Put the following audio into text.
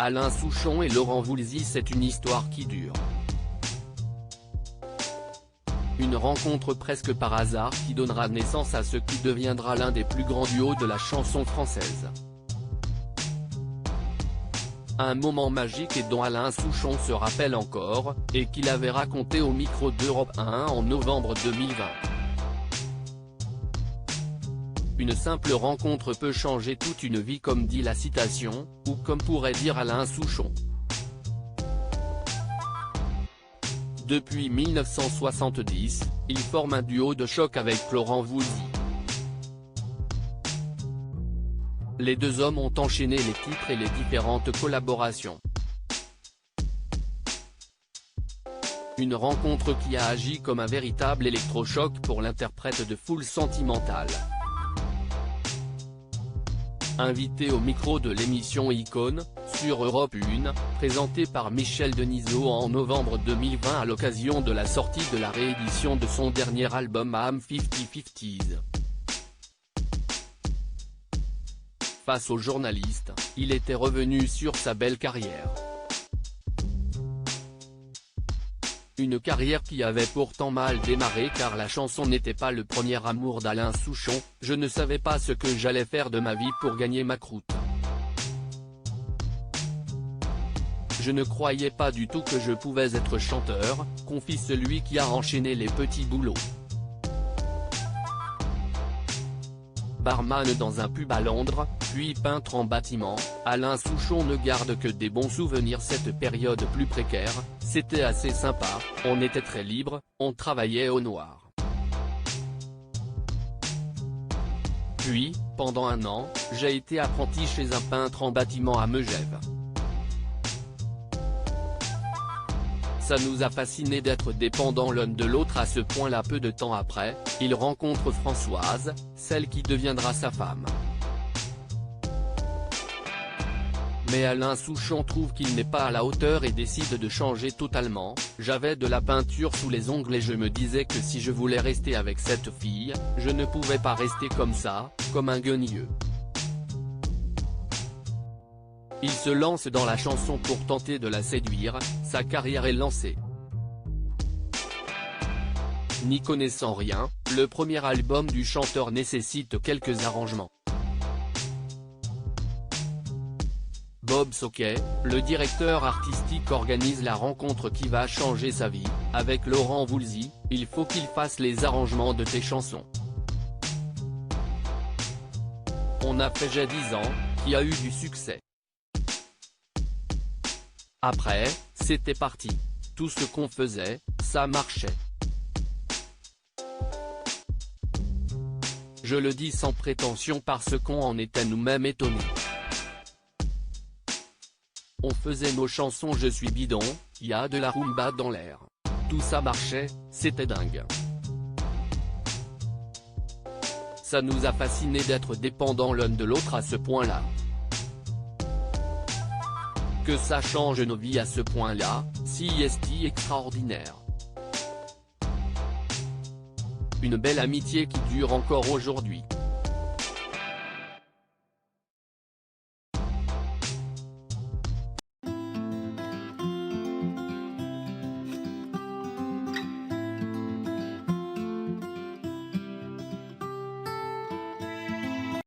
Alain Souchon et Laurent Voulzy, c'est une histoire qui dure. Une rencontre presque par hasard qui donnera naissance à ce qui deviendra l'un des plus grands duos de la chanson française. Un moment magique et dont Alain Souchon se rappelle encore, et qu'il avait raconté au micro d'Europe 1 en novembre 2020. Une simple rencontre peut changer toute une vie, comme dit la citation, ou comme pourrait dire Alain Souchon. Depuis 1970, il forme un duo de choc avec Laurent Voulzy. Les deux hommes ont enchaîné les titres et les différentes collaborations. Une rencontre qui a agi comme un véritable électrochoc pour l'interprète de Foule Sentimentale. Invité au micro de l'émission Icône, sur Europe 1, présentée par Michel Denisot en novembre 2020 à l'occasion de la sortie de la réédition de son dernier album I'm 50-50s. Face aux journalistes, il était revenu sur sa belle carrière. Une carrière qui avait pourtant mal démarré car la chanson n'était pas le premier amour d'Alain Souchon. Je ne savais pas ce que j'allais faire de ma vie pour gagner ma croûte. Je ne croyais pas du tout que je pouvais être chanteur, confie celui qui a enchaîné les petits boulots. Barman dans un pub à Londres, puis peintre en bâtiment, Alain Souchon ne garde que des bons souvenirs. Cette période plus précaire, c'était assez sympa, on était très libre, on travaillait au noir. Puis, pendant un an, j'ai été apprenti chez un peintre en bâtiment à Megève. Ça nous a fascinés d'être dépendants l'un de l'autre à ce point-là. Peu de temps après, il rencontre Françoise, celle qui deviendra sa femme. Mais Alain Souchon trouve qu'il n'est pas à la hauteur et décide de changer totalement. J'avais de la peinture sous les ongles et je me disais que si je voulais rester avec cette fille, je ne pouvais pas rester comme ça, comme un guenilleux. Il se lance dans la chanson pour tenter de la séduire, sa carrière est lancée. N'y connaissant rien, le premier album du chanteur nécessite quelques arrangements. Bob Soquet, le directeur artistique, organise la rencontre qui va changer sa vie. Avec Laurent Voulzy, il faut qu'il fasse les arrangements de tes chansons. On a fait J'ai 10 ans, qui a eu du succès. Après, c'était parti. Tout ce qu'on faisait, ça marchait. Je le dis sans prétention parce qu'on en était nous-mêmes étonnés. On faisait nos chansons Je suis bidon, y a de la rumba dans l'air. Tout ça marchait, c'était dingue. Ça nous a fascinés d'être dépendants l'un de l'autre à ce point-là. Que ça change nos vies à ce point-là, si est extraordinaire. Une belle amitié qui dure encore aujourd'hui.